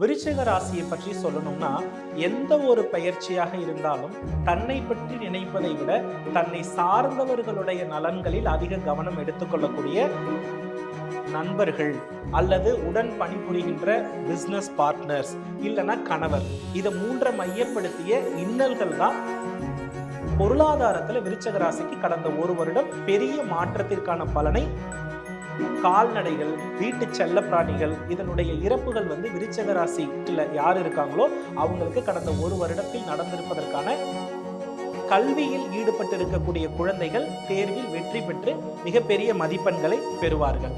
விருச்சிக ராசியை பற்றி சொல்லணும்னா, எந்த ஒரு பயிற்சியாக இருந்தாலும் தன்னை பற்றி நினைப்பதை விட தன்னை சார்ந்தவர்களுடைய நலன்களில் அதிக கவனம் எடுத்துக்கொள்ளக்கூடிய நண்பர்கள் அல்லது உடன் பணிபுரிகின்ற பிசினஸ் பார்ட்னர்ஸ் இல்லைன்னா கணவர், இதை மூன்றை மையப்படுத்திய இன்னல்கள் தான் பொருளாதாரத்துல விருச்சிக ராசிக்கு கடந்த ஒரு வருடம் பெரிய மாற்றத்திற்கான பலனை கால்நடைகள், வீட்டு செல்ல பிராணிகள் இதனுடைய இறப்புகள் விருச்சிக ராசியில் யார் இருக்காங்களோ அவங்களுக்கு கடந்த ஒரு வருடத்தில் நடந்திருப்பதற்கான கல்வியில் ஈடுபட்டு இருக்கக்கூடிய குழந்தைகள் தேர்வில் வெற்றி பெற்று மிகப்பெரிய மதிப்பெண்களை பெறுவார்கள்.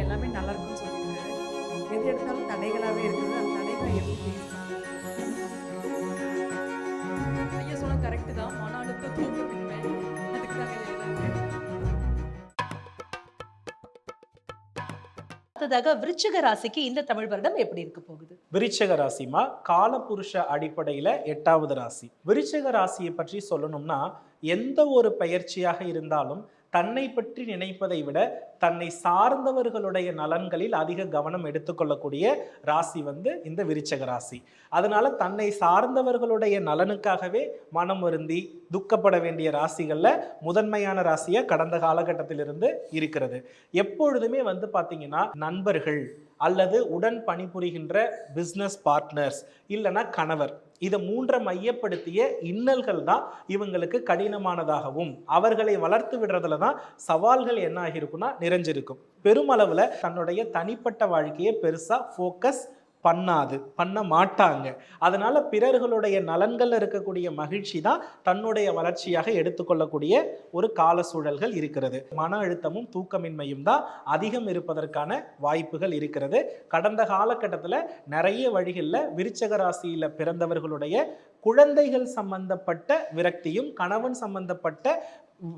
எல்லாமே நல்லா இருக்கும்னு சொல்லியிருக்காரு. எது எடுத்தாலும் தடைகளாகவே இருக்குது. அந்த தடைகளை எப்படி ஐயா சொன்ன கரெக்டு தான். மன அழுத்தம், தூக்கமின்மை, அதுக்கு தாங்க அடுத்ததாக விருச்சிக ராசிக்கு இந்த தமிழ் வருடம் எப்படி இருக்க போகுது? விருச்சிக ராசிமா காலபுருஷ அடிப்படையில 8வது ராசி. விருச்சிக ராசியை பற்றி சொல்லணும்னா, எந்த ஒரு பயிற்சியாக இருந்தாலும் தன்னை பற்றி நினைப்பதை விட தன்னை சார்ந்தவர்களுடைய நலன்களில் அதிக கவனம் எடுத்துக்கொள்ளக்கூடிய ராசி இந்த விருச்சிக ராசி. அதனால தன்னை சார்ந்தவர்களுடைய நலனுக்காகவே மனம் வருந்தி துக்கப்பட வேண்டிய ராசிகள்ல முதன்மையான ராசியா கடந்த காலகட்டத்திலிருந்து இருக்கிறது. எப்பொழுதுமே பாத்தீங்கன்னா நண்பர்கள் அல்லது உடன் பணிபுரிகின்ற பிசினஸ் பார்ட்னர்ஸ் இல்லைன்னா கணவர், இதை மூன்றை மையப்படுத்திய இன்னல்கள் தான் இவங்களுக்கு கடினமானதாகவும் அவர்களை வளர்த்து விடுறதுல தான் சவால்கள் என்ன ஆகியிருக்குன்னா நிறைஞ்சிருக்கும். பெருமளவுல தன்னுடைய தனிப்பட்ட வாழ்க்கையை பெருசா ஃபோக்கஸ் பண்ண மாட்டாங்க. அதனால பிறர்களுடைய நலன்கள் இருக்கக்கூடிய மகிழ்ச்சி தான் தன்னுடைய வளர்ச்சியாக எடுத்துக்கொள்ளக்கூடிய ஒரு கால சூழல்கள் இருக்கிறது. மன அழுத்தமும் தூக்கமின்மையும் தான் அதிகம் இருப்பதற்கான வாய்ப்புகள் இருக்கிறது. கடந்த காலகட்டத்தில் நிறைய வழிகளில் விருச்சிக ராசியில பிறந்தவர்களுடைய குழந்தைகள் சம்பந்தப்பட்ட விரக்தியும் கணவன் சம்பந்தப்பட்ட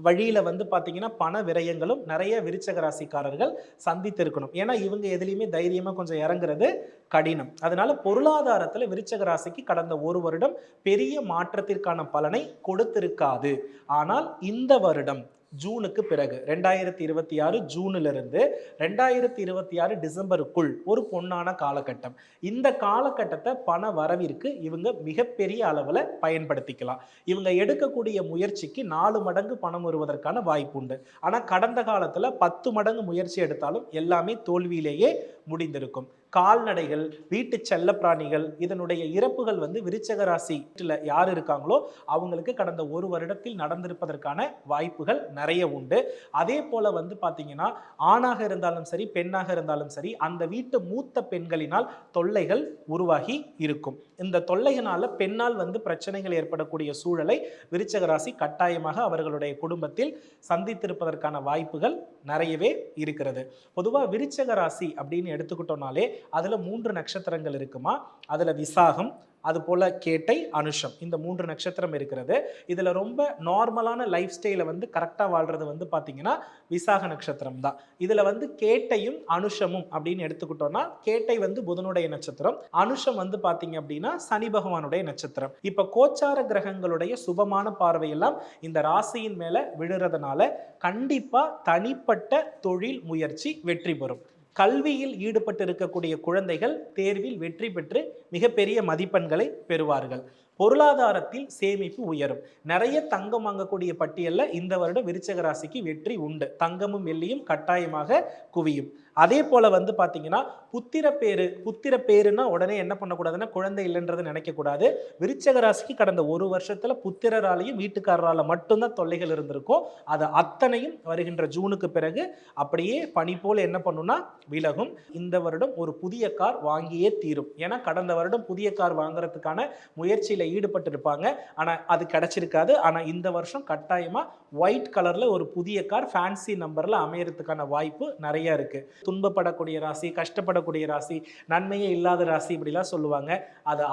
வழியில பாத்தீங்கன்னா பண விரயங்களும் நிறைய விருச்சிக ராசிக்காரர்கள் சந்தித்திருக்கணும். ஏன்னா இவங்க எதுலையுமே தைரியமா கொஞ்சம் இறங்குறது கடினம். அதனால பொருளாதாரத்துல விருச்சிக ராசிக்கு கடந்த ஒரு வருடம் பெரிய மாற்றத்திற்கான பலனை கொடுத்திருக்காது. ஆனால் இந்த வருடம் ஜூனுக்கு பிறகு 2026 ஜூனிலிருந்து 2026 டிசம்பருக்குள் ஒரு பொன்னான காலகட்டம். இந்த காலகட்டத்தை பண வரவிற்கு இவங்க மிகப்பெரிய அளவில் பயன்படுத்திக்கலாம். இவங்க எடுக்கக்கூடிய முயற்சிக்கு 4 மடங்கு பணம் வருவதற்கான வாய்ப்பு உண்டு. ஆனால் கடந்த காலத்தில் 10 மடங்கு முயற்சி எடுத்தாலும் எல்லாமே தோல்வியிலேயே முடிந்திருக்கும். கால்நடைகள், வீட்டு செல்ல பிராணிகள் இதனுடைய இறப்புகள் விருச்சிக ராசியில் யார் இருக்காங்களோ அவங்களுக்கு கடந்த ஒரு வருடத்தில் நடந்திருப்பதற்கான வாய்ப்புகள் நிறைய உண்டு. அதே போல பாத்தீங்கன்னா ஆணாக இருந்தாலும் சரி பெண்ணாக இருந்தாலும் சரி அந்த வீட்டு மூத்த பெண்களினால் தொல்லைகள் உருவாகி இருக்கும். இந்த தொல்லைகளால பெண்ணால் பிரச்சனைகள் ஏற்படக்கூடிய சூழலை விருச்சிக ராசி கட்டாயமாக அவர்களுடைய குடும்பத்தில் சந்தித்திருப்பதற்கான வாய்ப்புகள் நிறையவே இருக்கிறது. பொதுவாக விருச்சிக ராசி அப்படின்னு எடுத்துக்கிட்டோம்னாலே அதுல 3 நட்சத்திரங்கள் இருக்குமா. அதுல விசாகம், அது போல கேட்டை, அனுஷம், இந்த 3 நட்சத்திரம் இருக்கிறது. இதுல ரொம்ப நார்மலான லைஃப் ஸ்டைல கரெக்டா வாழ்றது பாத்தீங்கன்னா விசாக நட்சத்திரம் தான். இதுல கேட்டையும் அனுஷமும் அப்படின்னு எடுத்துக்கிட்டோம்னா கேட்டை புதனுடைய நட்சத்திரம், அனுஷம் பாத்தீங்க அப்படின்னா சனி பகவானுடைய நட்சத்திரம். இப்ப கோச்சார கிரகங்களுடைய சுபமான பார்வையெல்லாம் இந்த ராசியின் மேல விழுறதுனால கண்டிப்பா தனிப்பட்ட தொழில் முயற்சி வெற்றி பெறும். கல்வியில் ஈடுபட்டு இருக்கக்கூடிய குழந்தைகள் தேர்வில் வெற்றி பெற்று மிகப்பெரிய மதிப்பெண்களை பெறுவார்கள். பொருளாதாரத்தில் சேமிப்பு உயரும். நிறைய தங்கம் வாங்கக்கூடிய பட்டியலில் இந்த வருடம் விருச்சிக ராசிக்கு வெற்றி உண்டு. தங்கமும் வெள்ளியும் கட்டாயமாக குவியும். அதே போல பாத்தீங்கன்னா புத்திர பேருன்னா உடனே என்ன பண்ணக்கூடாதுன்னா குழந்தை இல்லைன்றது நினைக்கக்கூடாது. விருச்சிக ராசிக்கு கடந்த ஒரு வருஷத்துல புத்திரராலையும் வீட்டுக்காரரால மட்டும்தான் தொல்லைகள் இருந்திருக்கும். அது அத்தனையும் வருகின்ற ஜூனுக்கு பிறகு அப்படியே பனி போல என்ன பண்ணும்னா விலகும். இந்த வருடம் ஒரு புதிய கார் வாங்கியே தீரும். ஏன்னா கடந்த வருடம் புதிய கார் வாங்குறதுக்கான முயற்சியில ஈடுபட்டு இருப்பாங்க. ஆனா அது கிடைச்சிருக்காது. ஆனா இந்த வருஷம் கட்டாயமா ஒயிட் கலர்ல ஒரு புதிய கார் ஃபேன்சி நம்பர்ல அமையறதுக்கான வாய்ப்பு நிறைய இருக்கு. துன்பப்படக்கூடிய ராசி, கஷ்டப்படக்கூடிய ராசி, நன்மையே இல்லாத ராசி இப்படிலாம் சொல்லுவாங்க. அது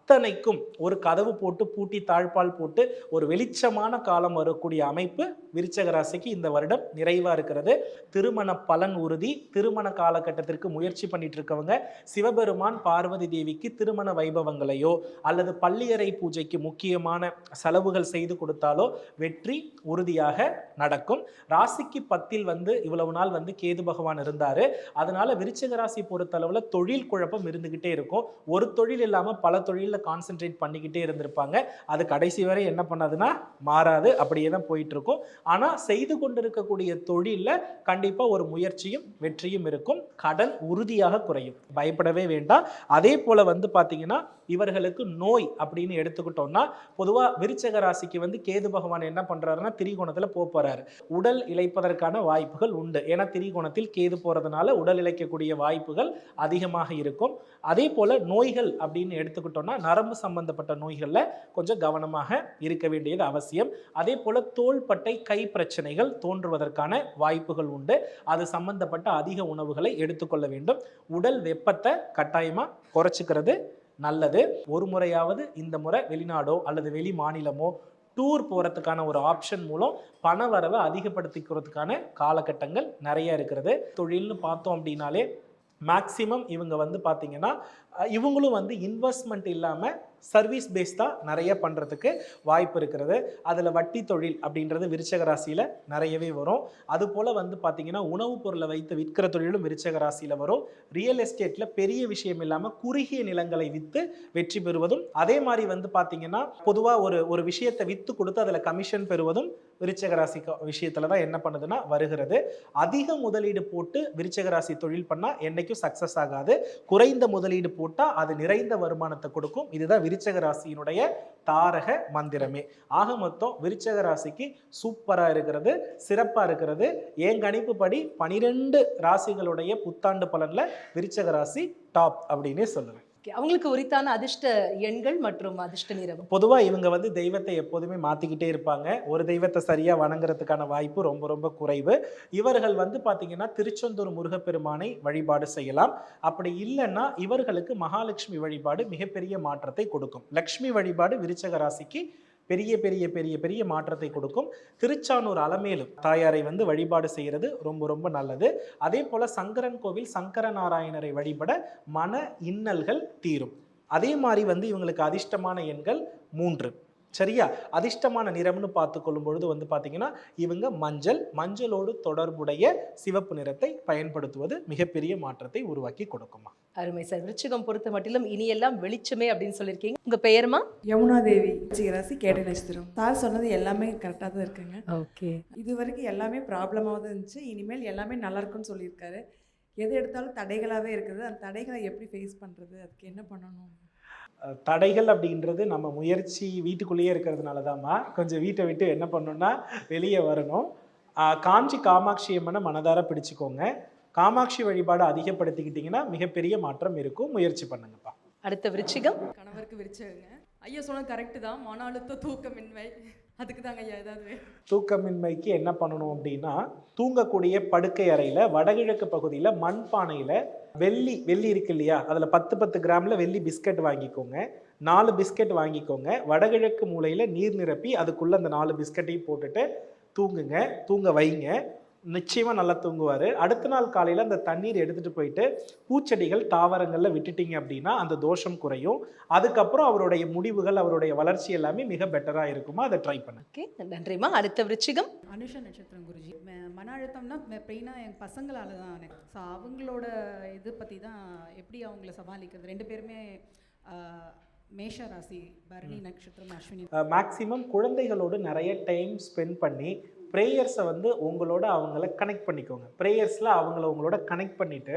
அத்தனைக்கும் ஒரு கதவு போட்டு பூட்டி தாழ்பால் போட்டு ஒரு வெளிச்சமான காலம் வரக்கூடிய அமைப்பு விருச்சக ராசிக்கு இந்த வருடம் நிறைவா இருக்கிறது. திருமண பலன் உறுதி. திருமண காலகட்டத்திற்கு முயற்சி பண்ணிட்டு இருக்கவங்க சிவபெருமான் பார்வதி தேவிக்கு திருமண வைபவங்களையோ அல்லது பள்ளியறை பூஜைக்கு முக்கியமான செலவுகள் செய்து கொடுத்தாலோ வெற்றி உறுதியாக நடக்கும். ராசிக்கு 10ல் இவ்வளவு நாள் கேது பகவான் இருந்தாரு. அதனால விருச்சிக ராசி பொறுத்தளவுல தொழில் குழப்பம் இருந்துகிட்டே இருக்கும். ஒரு தொழில் இல்லாம பல தொழில கான்சென்ட்ரேட் பண்ணிக்கிட்டே இருந்திருப்பாங்க. அது கடைசி வரை என்ன பண்ணாதுன்னா மாறாது, அப்படியே தான் போயிட்டு இருக்கும். ஆனா செய்து கொண்டிருக்கக்கூடிய தொழில்ல கண்டிப்பா ஒரு முயற்சியும் வெற்றியும் இருக்கும். கடன் உறுதியாக குறையும், பயப்படவே வேண்டாம். அதே போல பாத்தீங்கன்னா இவர்களுக்கு நோய் அப்படின்னு எடுத்துக்கிட்டோம்னா பொதுவா விருச்சிக ராசிக்கு கேது பகவான் என்ன பண்றாருன்னா திரிகோணத்துல போறாரு. உடல் இளைப்பதற்கான வாய்ப்புகள் உண்டு. ஏன்னா திரிகோணத்தில் கேது போறதுனால உடல் இளைக்கக்கூடிய வாய்ப்புகள் அதிகமாக இருக்கும். அதே போல நோய்கள் அப்படின்னு எடுத்துக்கிட்டோம்னா நரம்பு சம்பந்தப்பட்ட நோய்கள்ல கொஞ்சம் கவனமாக இருக்க வேண்டியது அவசியம். அதே போல தோள்பட்டை கை பிரச்சனைகள் தோன்றுவதற்கான வாய்ப்புகள் உண்டு. அது சம்பந்தப்பட்ட அதிக உணவுகளை எடுத்துக்கொள்ள வேண்டும். உடல் வெப்பத்தை கட்டாயமா குறைச்சிக்கிறது நல்லது. ஒரு முறையாவது இந்த முறை வெளிநாடோ அல்லது வெளி மாநிலமோ டூர் போகிறதுக்கான ஒரு ஆப்ஷன் மூலம் பண வரவை அதிகப்படுத்திக்கிறதுக்கான காலகட்டங்கள் நிறைய இருக்கிறது. தொழில்னு பார்த்தோம் அப்படின்னாலே மேக்சிமம் இவங்க பார்த்தீங்கன்னா இவங்களும் இன்வெஸ்ட்மெண்ட் இல்லாமல் சர்வீஸ் பேஸ்டாக நிறைய பண்ணுறதுக்கு வாய்ப்பு இருக்கிறது. அதில் வட்டி தொழில் அப்படின்றது விருச்சிக ராசியில் நிறையவே வரும். அதுபோல் பார்த்தீங்கன்னா உணவுப் பொருளை வைத்து விற்கிற தொழிலும் விருச்சிக ராசியில் வரும். ரியல் எஸ்டேட்டில் பெரிய விஷயம் இல்லாமல் குறுகிய நிலங்களை விற்று வெற்றி பெறுவதும், அதே மாதிரி பார்த்தீங்கன்னா பொதுவாக ஒரு விஷயத்தை விற்று கொடுத்து அதில் கமிஷன் பெறுவதும் விருச்சிக ராசி விஷயத்தில் தான் என்ன பண்ணுதுன்னா வருகிறது. அதிக முதலீடு போட்டு விருச்சிக ராசி தொழில் பண்ணால் என்றைக்கும் சக்ஸஸ் ஆகாது. குறைந்த முதலீடு போட்டால் அது நிறைந்த வருமானத்தை கொடுக்கும். இதுதான் விருச்சிக ராசியினுடைய தாரக மந்திரமே. ஆக மொத்தம் விருச்சிக ராசிக்கு சூப்பரா இருக்கிறது, சிறப்பா இருக்கிறது. என் கணிப்பு படி 12 ராசிகளுடைய புத்தாண்டு பலன்ல விருச்சிக ராசி டாப் அப்படின்னே சொல்லுவேன். அவங்களுக்கு உரித்தான அதிர்ஷ்ட எண்கள் மற்றும் அதிர்ஷ்ட நிறம். பொதுவா இவங்க தெய்வத்தை எப்போதுமே மாத்திக்கிட்டே இருப்பாங்க. ஒரு தெய்வத்தை சரியா வணங்குறதுக்கான வாய்ப்பு ரொம்ப ரொம்ப குறைவு. இவர்கள் பாத்தீங்கன்னா திருச்செந்தூர் முருகப்பெருமானை வழிபாடு செய்யலாம். அப்படி இல்லைன்னா இவர்களுக்கு மகாலட்சுமி வழிபாடு மிகப்பெரிய மாற்றத்தை கொடுக்கும். லக்ஷ்மி வழிபாடு விருச்சிக ராசிக்கு பெரிய பெரிய பெரிய பெரிய மாற்றத்தை கொடுக்கும். திருச்சானூர் அலமேலு தாயாரை வழிபாடு செய்கிறது ரொம்ப ரொம்ப நல்லது. அதே போல சங்கரன் கோவில் சங்கர நாராயணரை வழிபட மன இன்னல்கள் தீரும். அதே மாதிரி இவங்களுக்கு அதிர்ஷ்டமான எண்கள் 3. சரியா? அதிர்ஷ்டமான நிறம்னு பார்த்து கொள்ளும் பொழுது பார்த்தீங்கன்னா இவங்க மஞ்சளோடு தொடர்புடைய சிவப்பு நிறத்தை பயன்படுத்துவது மிகப்பெரிய மாற்றத்தை உருவாக்கி கொடுக்குமா. அருமை சார். விருச்சிகம் பொறுத்த மட்டிலும் இனியெல்லாம் வெளிச்சமே அப்படின்னு சொல்லியிருக்கீங்க. உங்க பெயர்மா? யமுனா தேவி, விருச்சிக ராசி, கேட்டை நட்சத்திரம். சார் சொன்னது எல்லாமே கரெக்டாக தான் இருக்குங்க. ஓகே. இது வரைக்கும் எல்லாமே ப்ராப்ளமாக தான் இருந்துச்சு. இனிமேல் எல்லாமே நல்லா இருக்குன்னு சொல்லியிருக்காரு. எது எடுத்தாலும் தடைகளாகவே இருக்குது. அந்த தடைகளை எப்படி ஃபேஸ் பண்ணுறது, அதுக்கு என்ன பண்ணணும்? தடைகள் அப்படின்றது நம்ம முயற்சி வீட்டுக்குள்ளேயே இருக்கிறதுனால தான்மா. கொஞ்சம் வீட்டை விட்டு என்ன பண்ணணும்னா வெளியே வரணும். காஞ்சி காமாட்சி அம்மனை மனதார பிடிச்சுக்கோங்க. காமாட்சி வழிபாடு அதிகப்படுத்திக்கிட்டிங்கன்னா மிகப்பெரிய மாற்றம் இருக்கும். முயற்சி பண்ணுங்கப்பா. அடுத்த விருச்சிகம். கணவருக்கு விருச்சிகங்க. ஐயா சொன்னது கரெக்டு தான். மன அழுத்தம், தூக்கமின்மை, அதுக்கு தாங்க ஐயா ஏதாவது. தூக்கமின்மைக்கு என்ன பண்ணணும் அப்படின்னா தூங்கக்கூடிய படுக்கை அறையில் வடகிழக்கு பகுதியில் மண்பானையில் வெள்ளி இருக்கு இல்லையா, அதில் 10 கிராமில் வெள்ளி பிஸ்கட் வாங்கிக்கோங்க. 4 பிஸ்கட் வாங்கிக்கோங்க. வடகிழக்கு மூலையில் நீர் நிரப்பி அதுக்குள்ளே அந்த 4 பிஸ்கட்டையும் போட்டுட்டு தூங்க வைங்க. நிச்சயமாக நல்லா தூங்குவார். அடுத்த நாள் காலையில் அந்த தண்ணீர் எடுத்துகிட்டு போயிட்டு பூச்செடிகள் தாவரங்களில் விட்டுட்டீங்க அப்படின்னா அந்த தோஷம் குறையும். அதுக்கப்புறம் அவருடைய முடிவுகள், அவருடைய வளர்ச்சி எல்லாமே மிக பெட்டராக இருக்குமா. அதை ட்ரை பண்ணு. ஓகே, நன்றிம்மா. அடுத்த விருச்சிகம். அனுஷ நட்சத்திரம் குருஜி. மன அழுத்தம்னா மெயினாக என் பசங்களால தான் எனக்கு. ஸோ அவங்களோட இது பற்றி தான் எப்படி அவங்கள சமாளிக்கிறது. 2 பேருமே மேஷ ராசி, பரணி நட்சத்திரம், அஸ்வினி. மேக்சிமம் குழந்தைகளோடு நிறைய டைம் ஸ்பெண்ட் பண்ணி ப்ரேயர்ஸை உங்களோட அவங்கள கனெக்ட் பண்ணிக்கோங்க. ப்ரேயர்ஸில் உங்களோட கனெக்ட் பண்ணிவிட்டு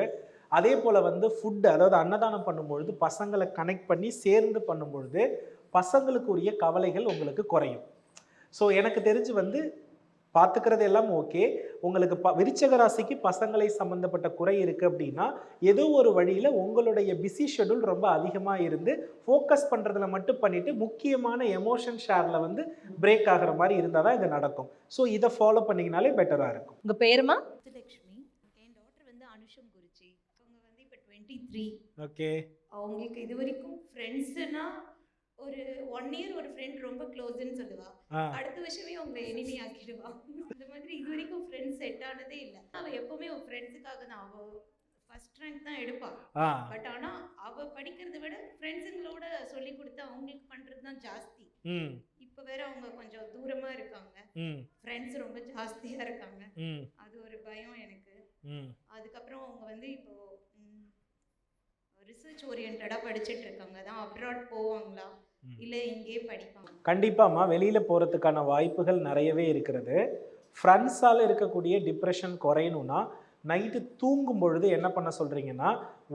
அதே போல் ஃபுட்டு, அதாவது அன்னதானம் பண்ணும்பொழுது பசங்களை கனெக்ட் பண்ணி சேர்ந்து பண்ணும்பொழுது பசங்களுக்கு உரிய கவலைகள் உங்களுக்கு குறையும். ஸோ எனக்கு தெரிஞ்சு பார்த்துக்கிறது எல்லாம் ஓகே. உங்களுக்கு விருச்சிக ராசிக்கு பசங்களை சம்மந்தப்பட்ட குறை இருக்குது அப்படின்னா ஏதோ ஒரு வழியில் உங்களுடைய பிஸி ஷெட்யூல் ரொம்ப அதிகமாக இருந்து ஃபோக்கஸ் பண்ணுறதுல மட்டும் பண்ணிவிட்டு முக்கியமான எமோஷன் ஷேரில் பிரேக் ஆகிற மாதிரி இருந்தால் தான் இது நடக்கும். ஸோ இதை ஃபாலோ பண்ணிங்கனாலே பெட்டராக இருக்கும். உங்கள் பேருமா? லட்சுமி. என் டாட்டர் அனுஷம் குருஜி. அவங்க இப்போ 23. ஓகே. அவங்களுக்கு இது வரைக்கும் ஃப்ரெண்ட்ஸுன்னா ஒரு 1 இயர் ஒரு ஃப்ரெண்ட் ரொம்ப க்ளோஸ்ன்னு சொல்லுவா. ஆ அடுத்த வருஷமே உங்களை எனிமி ஆக்கிடுவா. இந்த மாதிரி இது வரைக்கும் ஃப்ரெண்ட்ஸ் செட் ஆனதே இல்ல. அவ எப்பவுமே அவ ஃப்ரெண்ட்ஸுக்காக தான். அவ ஃபர்ஸ்ட் ரேங்க் தான் எடுப்பா. ஆ பட் ஆனா அவ படிக்கிறத விட ஃப்ரெண்ட்ஸுங்களோட சொல்லி கொடுத்து அவங்களுக்கு பண்றது தான் ஜாஸ்தி. ம் இப்போ வேற அவங்க கொஞ்சம் தூரமா இருக்காங்க. ம் ஃப்ரெண்ட்ஸ் ரொம்ப ஜாஸ்தியா இருக்காங்க. ம் அது ஒரு பயம் எனக்கு. ம் அதுக்கப்புறம் அவங்க வந்து இப்போ ரிசர்ச் ஓரியன்டா படிச்சிட்டு இருக்காங்க. அதான் அப்ராட் போவாங்களா இல்ல இங்கேயே படிப்பாங்க? கண்டிப்பாம்மா வெளியில் போகிறதுக்கான வாய்ப்புகள் நிறையவே இருக்கிறது. ஃப்ரெண்ட்ஸால் இருக்கக்கூடிய டிப்ரெஷன் குறையணும்னா நைட்டு தூங்கும் பொழுது என்ன பண்ண சொல்கிறீங்கன்னா,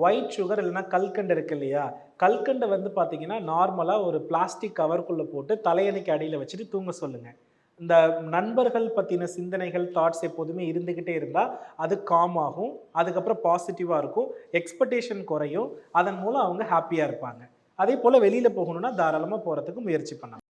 ஒயிட் சுகர் இல்லைன்னா கல்கண்டு இருக்கு இல்லையா, கல்கண்டை வந்து பார்த்தீங்கன்னா நார்மலாக ஒரு பிளாஸ்டிக் கவருக்குள்ளே போட்டு தலையணைக்கு அடியில் வச்சுட்டு தூங்க சொல்லுங்கள். இந்த நண்பர்கள் பற்றின சிந்தனைகள் தாட்ஸ் எப்போதுமே இருந்துக்கிட்டே இருந்தால் அது காம் ஆகும், அதுக்கப்புறம் பாசிட்டிவாக இருக்கும், எக்ஸ்பெக்டேஷன் குறையும், அதன் மூலம் அவங்க ஹாப்பியாக இருப்பாங்க. அதே போல் வெளியில் போகணுன்னா தாராளமாக போகிறதுக்கு முயற்சி பண்ணலாம்.